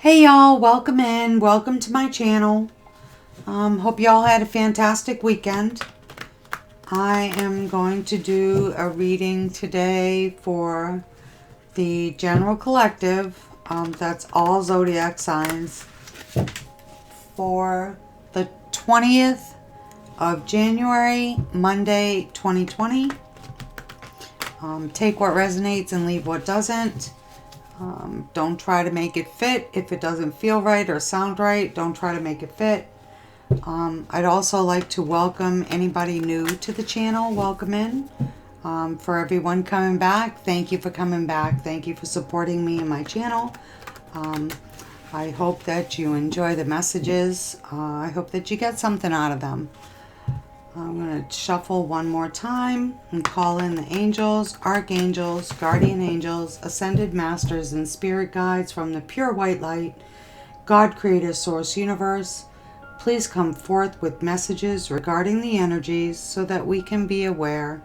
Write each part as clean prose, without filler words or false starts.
Hey y'all, welcome in. Welcome to my channel. Hope y'all had a fantastic weekend. I am going to do a reading today for the general collective. That's all zodiac signs for the 20th of January, Monday, 2020. Take what resonates and leave what doesn't. Don't try to make it fit. If it doesn't feel right or sound right, don't try to make it fit. I'd also like to welcome anybody new to the channel. Welcome in. For everyone coming back, thank you for coming back. Thank you for supporting me and my channel. I hope that you enjoy the messages. I hope that you get something out of them. I'm going to shuffle one more time and call in the angels, archangels, guardian angels, ascended masters, and spirit guides from the pure white light, God, creator, source, universe. Please come forth with messages regarding the energies so that we can be aware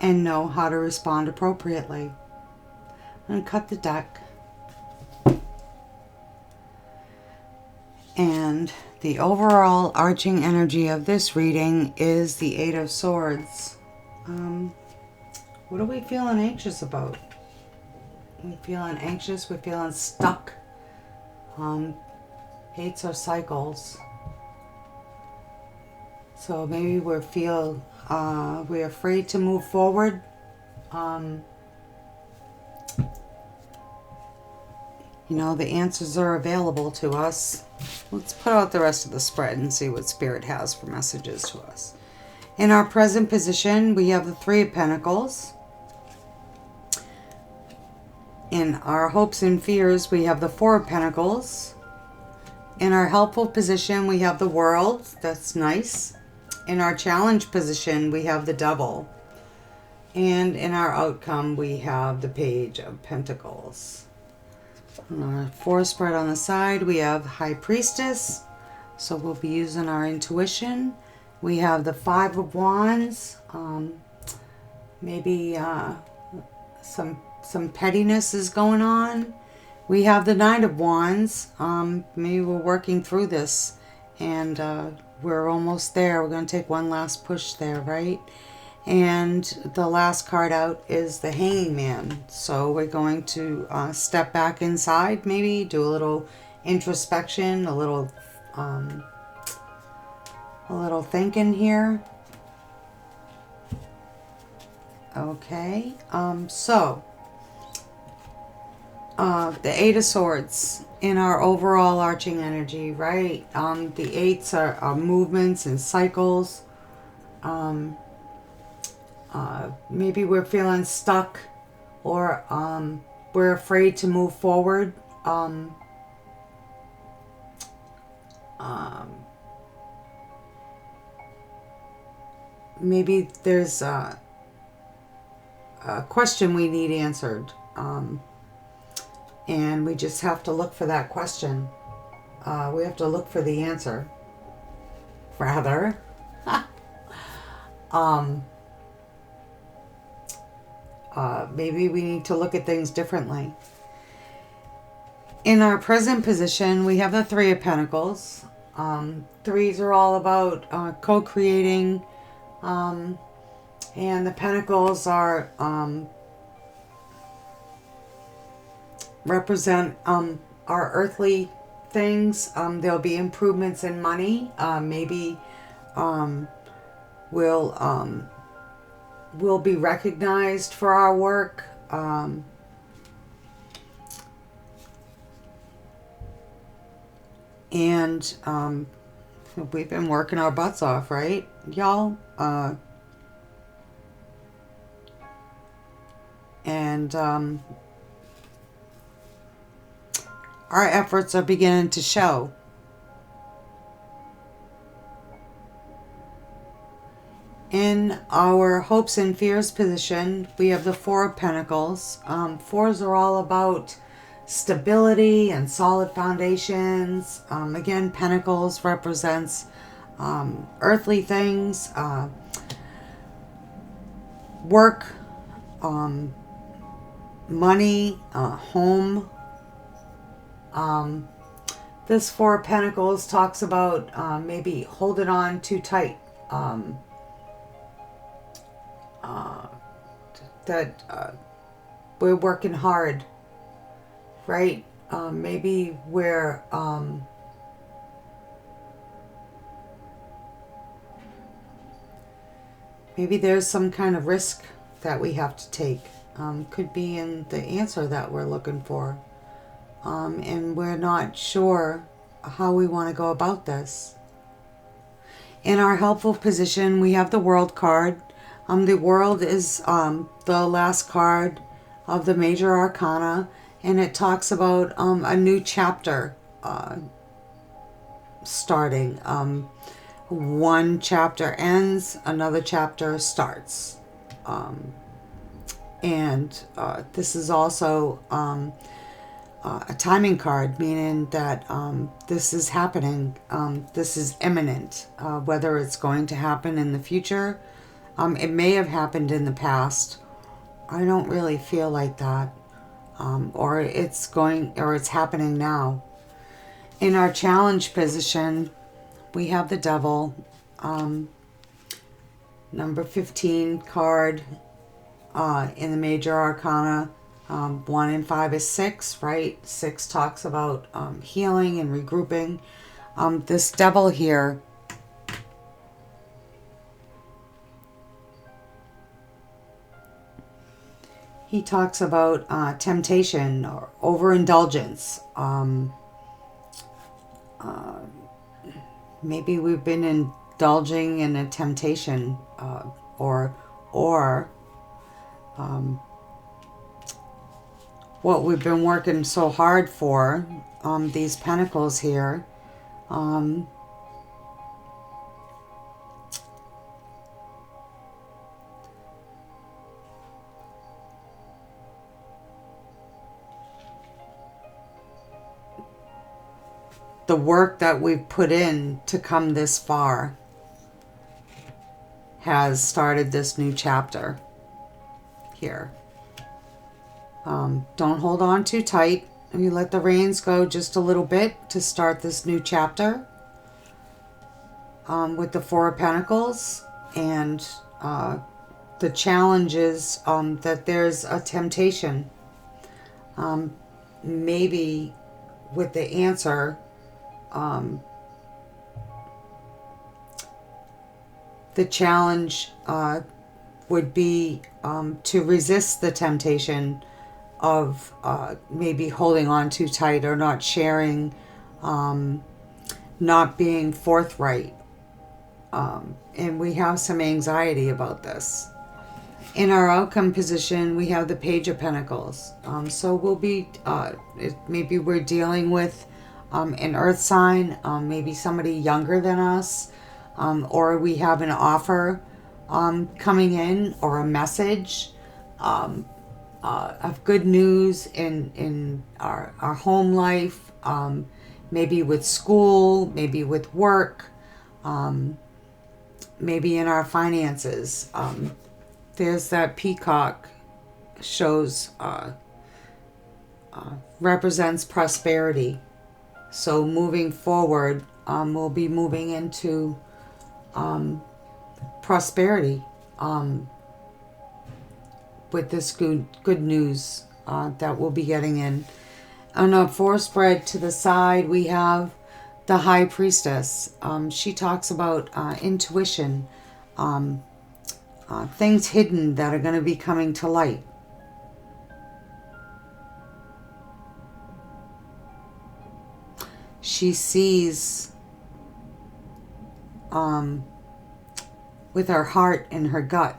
and know how to respond appropriately. I'm going to cut the deck. And the overall arching energy of this reading is the Eight of Swords. What are we feeling anxious about? We feeling anxious? We're feeling stuck. Eights are cycles. So maybe we're afraid to move forward. The answers are available to us. Let's put out the rest of the spread and see what Spirit has for messages to us. In our present position, we have the Three of Pentacles. In our hopes and fears, we have the Four of Pentacles. In our helpful position, we have the World. That's nice. In our challenge position, we have the Devil. And in our outcome, we have the Page of Pentacles. On our four spread on the side, we have High Priestess. So we'll be using our intuition. We have the Five of Wands. Maybe some pettiness is going on. We have the Nine of Wands. Maybe we're working through this and we're almost there. We're going to take one last push there, right? And the last card out is the Hanging Man. So we're going to step back inside, maybe do a little introspection, a little thinking here. Okay, so the Eight of Swords in our overall arching energy, right? The eights are movements and cycles. Maybe we're feeling stuck or we're afraid to move forward. Maybe there's a question we need answered. And we just have to look for that question. We have to look for the answer. Rather. Maybe we need to look at things differently. In our present position, we have the Three of Pentacles. Threes are all about co-creating. And the Pentacles are represent our earthly things. There'll be improvements in money. Maybe we'll be recognized for our work. And we've been working our butts off, right, y'all? Our efforts are beginning to show. In our hopes and fears position, we have the Four of Pentacles. Fours are all about stability and solid foundations. Again, Pentacles represents earthly things, work, money, home, This Four of Pentacles talks about maybe holding on too tight. That we're working hard, right? Maybe we're maybe there's some kind of risk that we have to take. Could be in the answer that we're looking for. And we're not sure how we want to go about this. In our helpful position, we have the World card. The World is the last card of the major arcana, and it talks about a new chapter starting. One chapter ends, another chapter starts. And this is also a timing card, meaning that this is happening. This is imminent. Whether it's going to happen in the future, it may have happened in the past. I don't really feel like that. Or it's happening now. In our challenge position, we have the Devil, number 15 card in the major arcana. 1 and 5 is 6, right? 6 talks about healing and regrouping. This Devil here, he talks about temptation or overindulgence. Maybe we've been indulging in a temptation, or what we've been working so hard for, these pentacles here. The work that we've put in to come this far has started this new chapter here. Don't hold on too tight. You let the reins go just a little bit to start this new chapter with the Four of Pentacles. And the challenge is that there's a temptation. Maybe with the answer, the challenge would be to resist the temptation of maybe holding on too tight or not sharing, not being forthright. And we have some anxiety about this. In our outcome position, we have the Page of Pentacles. So we'll be, maybe we're dealing with an earth sign, maybe somebody younger than us, or we have an offer coming in, or a message of good news in our home life, maybe with school, maybe with work, maybe in our finances. There's that peacock, shows, represents prosperity. So moving forward, we'll be moving into prosperity with this good news that we'll be getting in. On a 4 spread to the side, we have the High Priestess. She talks about intuition, things hidden that are going to be coming to light. She sees with her heart and her gut.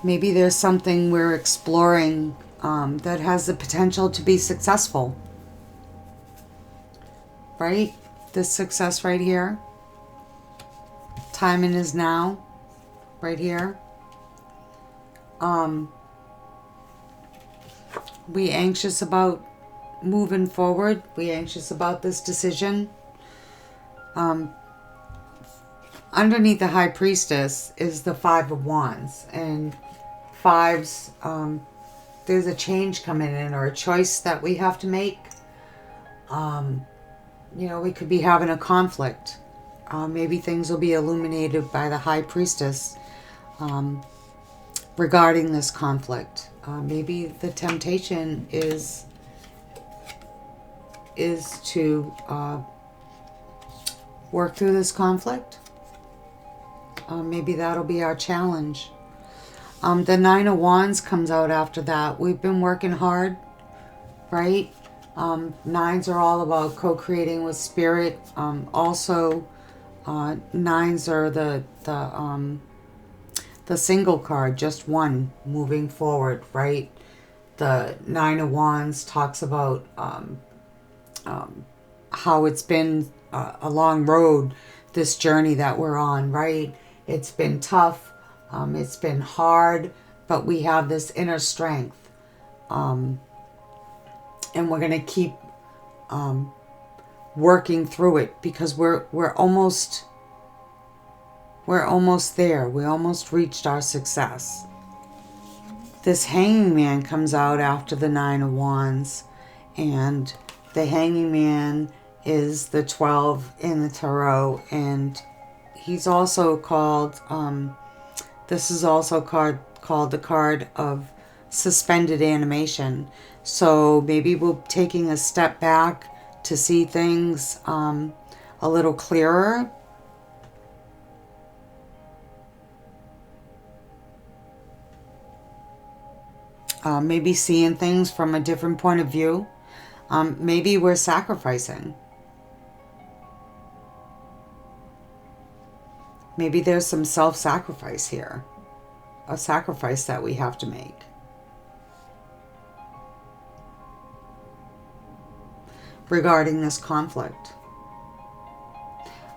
Maybe there's something we're exploring that has the potential to be successful. Right? This success right here. Time and is now. Right here. We anxious about moving forward. We anxious about this decision. underneath the High Priestess is the Five of Wands. And fives, there's a change coming in, or a choice that we have to make. You know, we could be having a conflict. Maybe things will be illuminated by the High Priestess regarding this conflict. Maybe the temptation is to work through this conflict. Maybe that'll be our challenge. The Nine of Wands comes out after that. We've been working hard, right? Nines are all about co-creating with spirit. Also, nines are the single card, just one, moving forward, right? The Nine of Wands talks about how it's been a long road, this journey that we're on, right? It's been tough. It's been hard, but we have this inner strength. And we're going to keep working through it, because we're almost there. We almost reached our success. This Hanging Man comes out after the Nine of Wands, and the Hanging Man is the 12 in the Tarot, and he's also called, this is also called the card of suspended animation. So maybe we're taking a step back to see things a little clearer. Maybe seeing things from a different point of view. Maybe we're sacrificing. Maybe there's some self-sacrifice here. A sacrifice that we have to make. Regarding this conflict.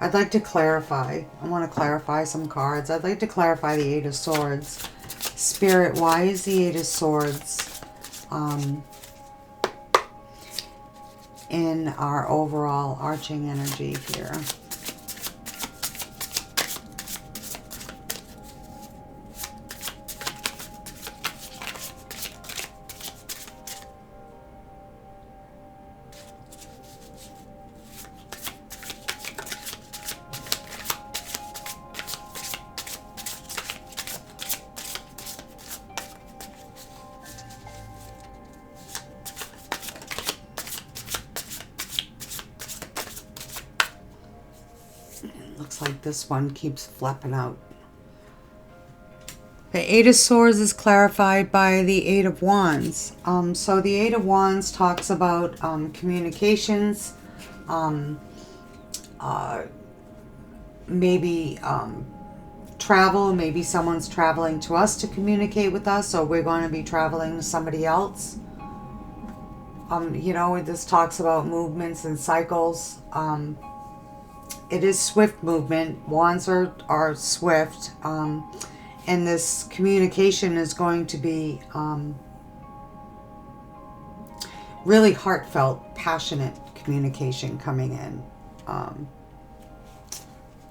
I'd like to clarify. I want to clarify some cards. I'd like to clarify the Eight of Swords. Spirit, why is the Eight of Swords in our overall arching energy here? Looks like this one keeps flapping out. The Eight of Swords is clarified by the Eight of Wands. So the Eight of Wands talks about communications, maybe travel. Maybe someone's traveling to us to communicate with us, or we're going to be traveling to somebody else. You know, this talks about movements and cycles. It is swift movement. Wands are swift. And this communication is going to be really heartfelt, passionate communication coming in.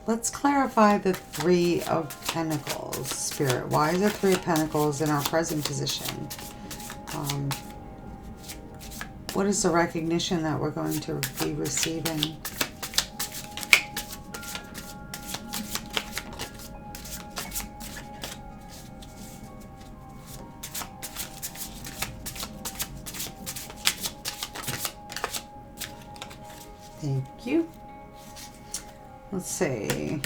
Let's clarify the Three of Pentacles. Spirit, why is the Three of Pentacles in our present position? What is the recognition that we're going to be receiving? Thank you. Let's see.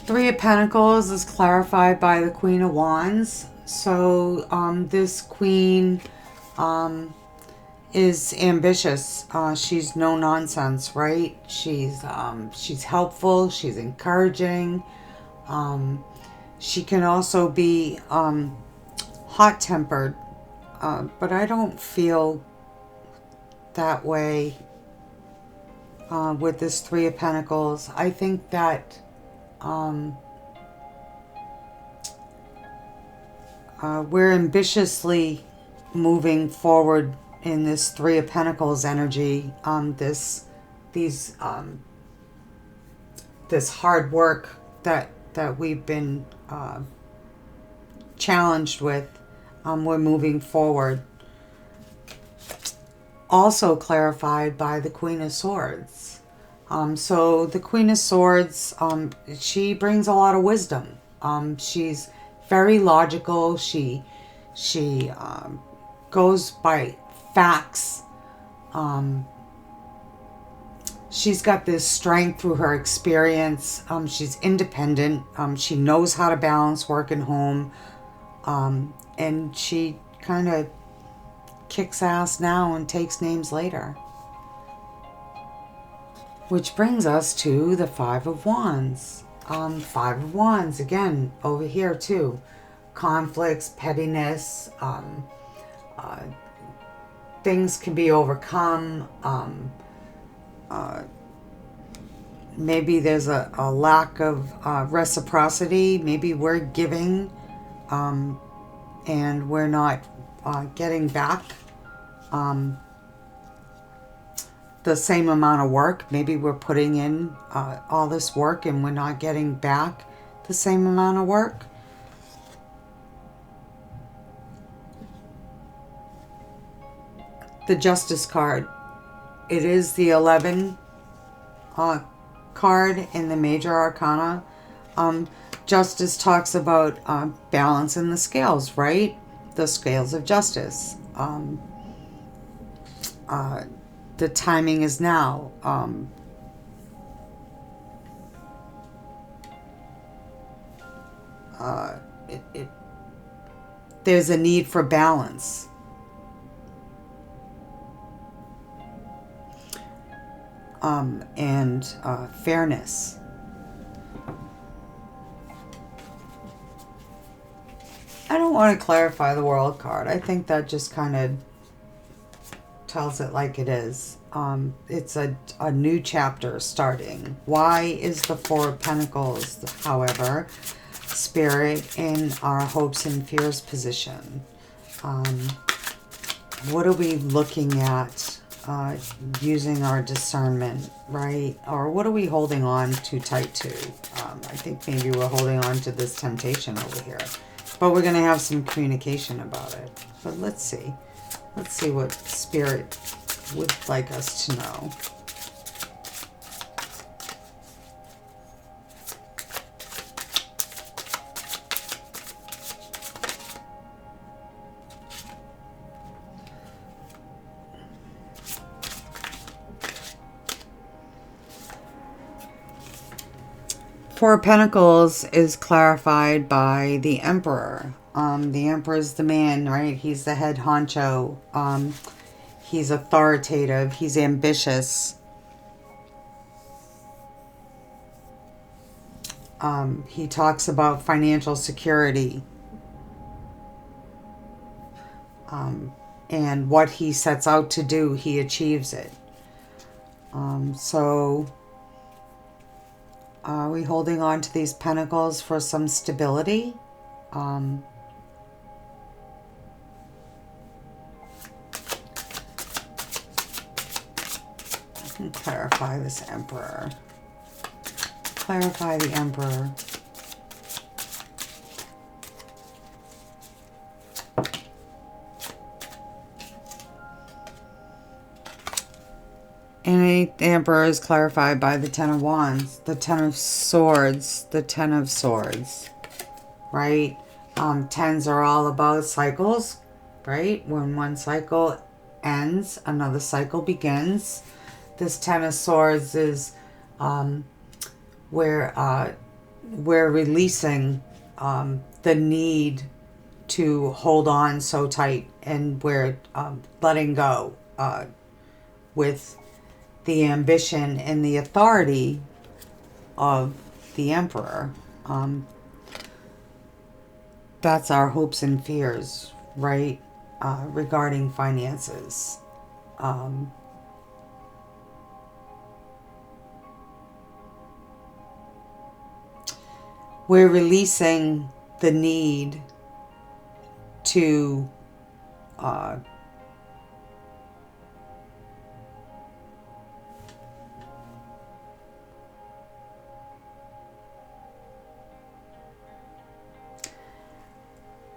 Three of Pentacles is clarified by the Queen of Wands. So this queen is ambitious. She's no nonsense, right? She's helpful. She's encouraging. She can also be hot-tempered, but I don't feel that way with this Three of Pentacles. I think that we're ambitiously moving forward in this Three of Pentacles energy, this hard work that we've been challenged with, we're moving forward. Also clarified by the Queen of Swords. So the Queen of Swords, she brings a lot of wisdom. She's very logical. She goes by facts. She's got this strength through her experience. She's independent. She knows how to balance work and home. And she kind of kicks ass now and takes names later. Which brings us to the Five of Wands. Five of Wands, again, over here too. Conflicts, pettiness, things can be overcome. Maybe there's a lack of reciprocity. Maybe we're giving and we're not getting back the same amount of work. Maybe we're putting in all this work and we're not getting back the same amount of work. The Justice card. It is the 11 card in the Major Arcana. Justice talks about balancing the scales, right? The scales of justice. The timing is now. There's a need for balance. And fairness. I don't want to clarify the World card. I think that just kind of tells it like it is. It's a new chapter starting. Why is the Four of Pentacles, however, Spirit, in our hopes and fears position? What are we looking at using our discernment, right? Or what are we holding on too tight to? I think maybe we're holding on to this temptation over here. But we're going to have some communication about it. But let's see. Let's see what Spirit would like us to know. Four of Pentacles is clarified by the Emperor. The Emperor is the man, right? He's the head honcho. He's authoritative. He's ambitious. He talks about financial security. And what he sets out to do, he achieves it. So are we holding on to these pentacles for some stability? I can clarify this Emperor. Clarify the Emperor. And the Emperor is clarified by the Ten of Wands, the Ten of Swords, the Ten of Swords, right? Tens are all about cycles, right? When one cycle ends, another cycle begins. This Ten of Swords is where we're releasing the need to hold on so tight, and we're letting go with the ambition and the authority of the Emperor. That's our hopes and fears, right? Regarding finances. We're releasing the need to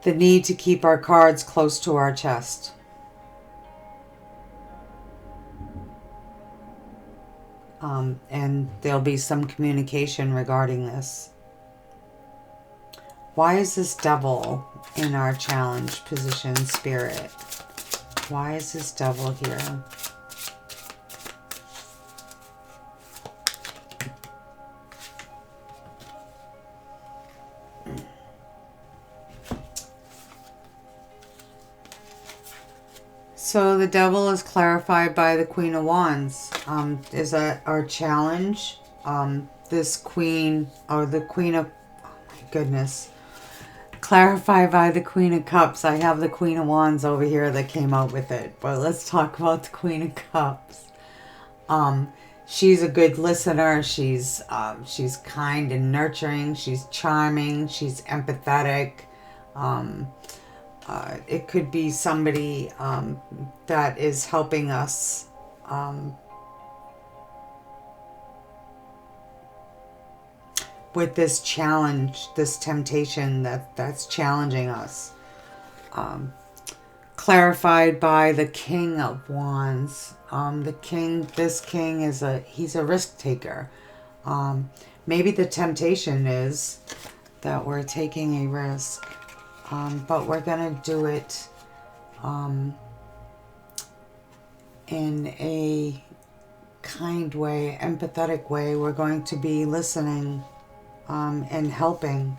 the need to keep our cards close to our chest. And there'll be some communication regarding this. Why is this devil in our challenge position, Spirit? Why is this devil here? So the devil is clarified by the Queen of Wands. Is that our challenge? This queen, or the Queen of, oh my goodness, clarified by the Queen of Cups. I have the Queen of Wands over here that came out with it. But let's talk about the Queen of Cups. She's a good listener. She's kind and nurturing. She's charming. She's empathetic. It could be somebody that is helping us with this challenge, this temptation that's challenging us. Clarified by the King of Wands. This king he's a risk taker. Maybe the temptation is that we're taking a risk. But we're going to do it in a kind way, empathetic way. We're going to be listening and helping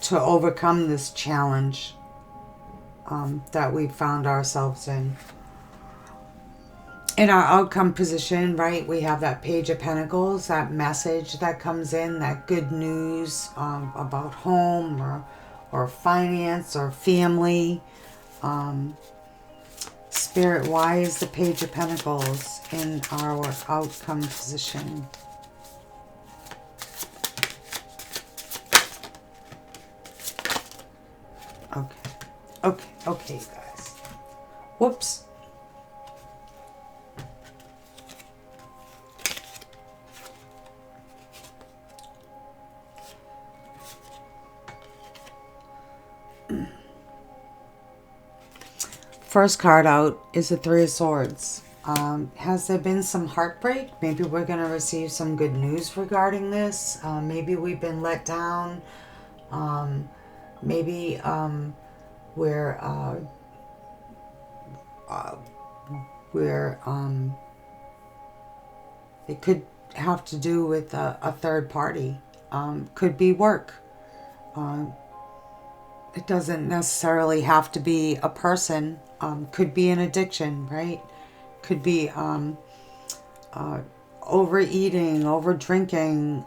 to overcome this challenge that we found ourselves in. In our outcome position, right, we have that Page of Pentacles, that message that comes in, that good news about home or finance or family. Spirit, why is the Page of Pentacles in our outcome position? Okay, you guys. Whoops. First card out is the Three of Swords. Has there been some heartbreak? Maybe we're going to receive some good news regarding this. Maybe we've been let down. Maybe it could have to do with a third party. Could be work. It doesn't necessarily have to be a person. Could be an addiction, right? Could be overeating, over drinking,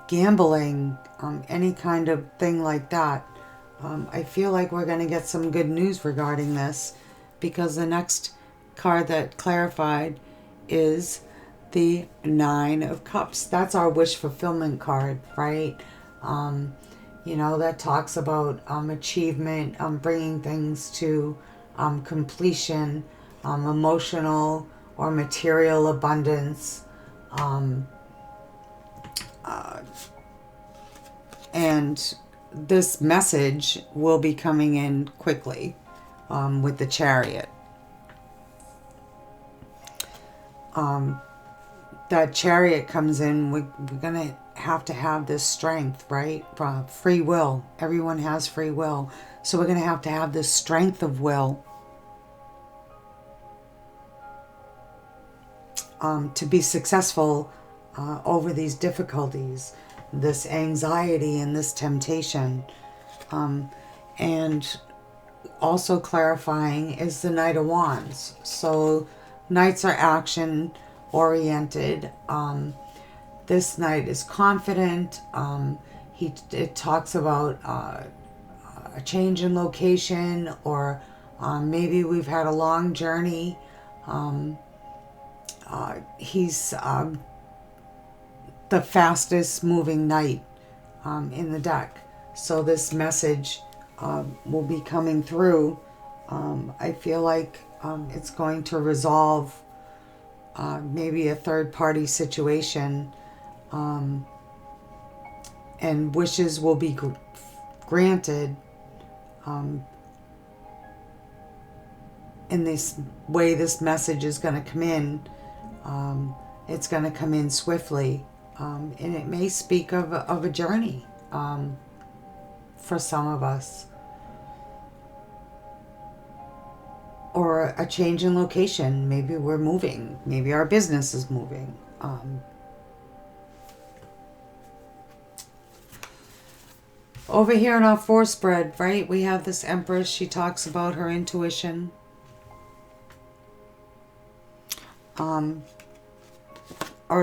gambling, any kind of thing like that. I feel like we're going to get some good news regarding this, because the next card that clarified is the Nine of Cups. That's our wish fulfillment card, right? You know, that talks about achievement, bringing things to completion, emotional or material abundance. And this message will be coming in quickly with the Chariot. That Chariot comes in, we're going to have this strength, right? Free will. Everyone has free will. So we're going to have this strength of will to be successful over these difficulties, this anxiety and this temptation. And also clarifying is the Knight of Wands. So knights are action oriented. This knight is confident. It talks about a change in location, or maybe we've had a long journey. He's the fastest moving knight in the deck. So this message will be coming through. I feel like it's going to resolve maybe a third-party situation, and wishes will be granted in this way. This message is going to come in. It's going to come in swiftly, and it may speak of a journey for some of us, or a change in location. Maybe we're moving. Maybe our business is moving. Over here in our four spread, right, we have this Empress. She talks about her intuition. Or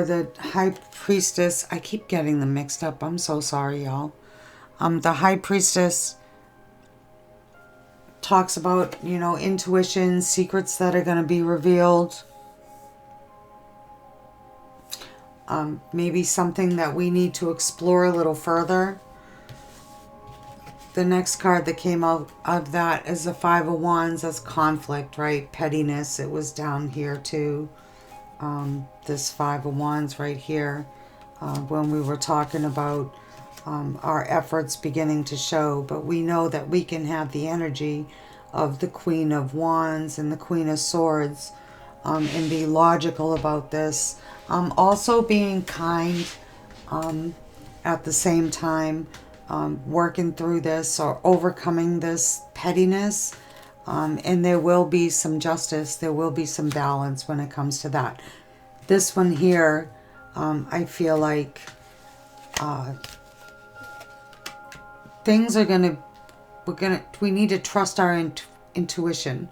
the High Priestess. I keep getting them mixed up. I'm so sorry, y'all. The High Priestess talks about, intuition, secrets that are going to be revealed. Maybe something that we need to explore a little further. The next card that came out of that is the Five of Wands. That's conflict, right? Pettiness. It was down here too. This Five of Wands right here. When we were talking about our efforts beginning to show. But we know that we can have the energy of the Queen of Wands and the Queen of Swords, and be logical about this. Also being kind at the same time. Working through this or overcoming this pettiness, and there will be some justice, there will be some balance when it comes to that. This one here, I feel like things are we need to trust our intuition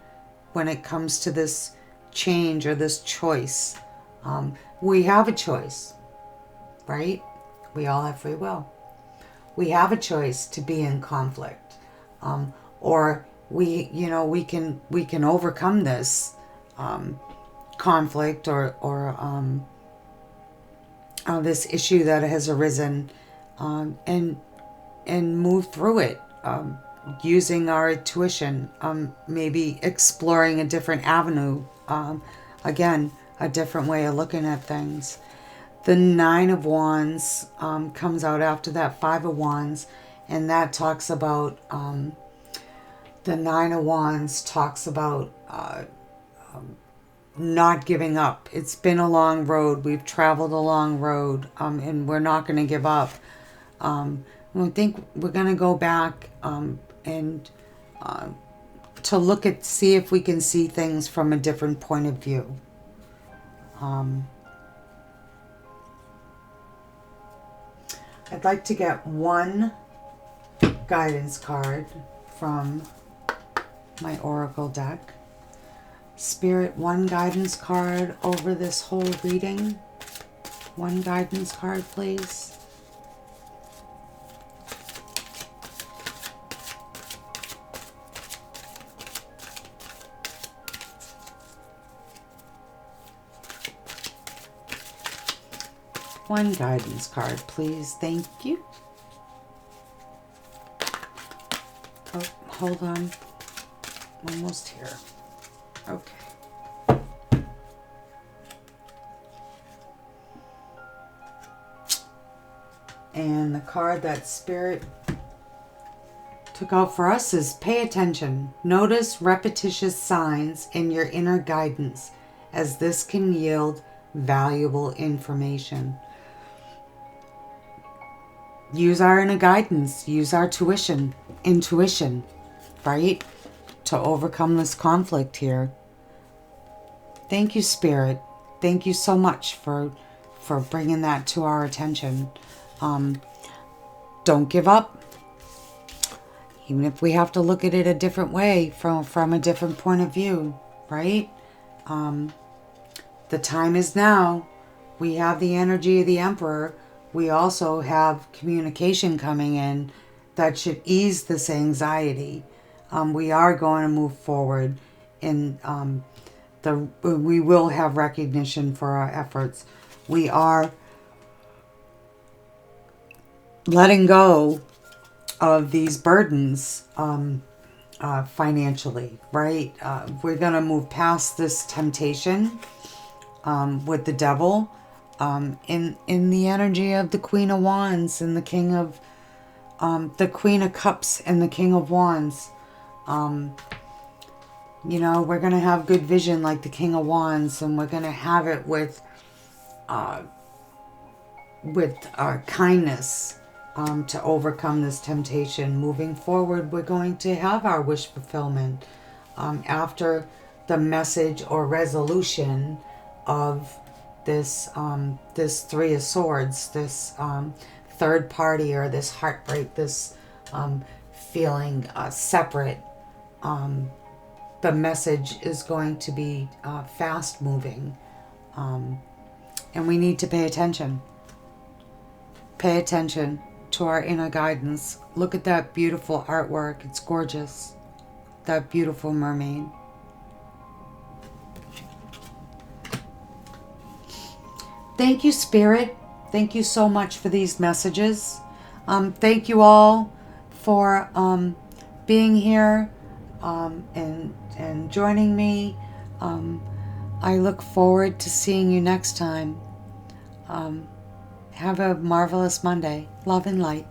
when it comes to this change or this choice. We have a choice, right? We all have free will. We have a choice to be in conflict, or we can overcome this conflict or this issue that has arisen, and move through it using our intuition. Maybe exploring a different avenue. Again, a different way of looking at things. The Nine of Wands comes out after that Five of Wands, and that talks about, the Nine of Wands talks about not giving up. It's been a long road. We've traveled a long road, and we're not going to give up. I think we're going to go back and to see if we can see things from a different point of view. I'd like to get one guidance card from my Oracle deck. Spirit, one guidance card over this whole reading. One guidance card, please. One guidance card, please. Thank you. Oh, hold on. Almost here. Okay. And the card that Spirit took out for us is pay attention. Notice repetitious signs in your inner guidance, as this can yield valuable information. Use our inner guidance, use our intuition, right? To overcome this conflict here. Thank you, Spirit. Thank you so much for bringing that to our attention. Don't give up. Even if we have to look at it a different way, from a different point of view, right? The time is now. We have the energy of the Emperor. We also have communication coming in that should ease this anxiety. We are going to move forward in we will have recognition for our efforts. We are letting go of these burdens financially, right? We're going to move past this temptation. with the devil, in the energy of the Queen of Wands and the King of the Queen of Cups and the King of Wands. You know, we're going to have good vision like the King of Wands, and we're going to have it with kindness to overcome this temptation. Moving forward, we're going to have our wish fulfillment after the message or resolution of this this Three of Swords, this third party, or this heartbreak, this feeling separate. The message is going to be fast moving, and we need to pay attention. Pay attention to our inner guidance. Look at that beautiful artwork. It's gorgeous. That beautiful mermaid. Thank you, Spirit. Thank you so much for these messages. Thank you all for being here and joining me. I look forward to seeing you next time. Have a marvelous Monday. Love and light.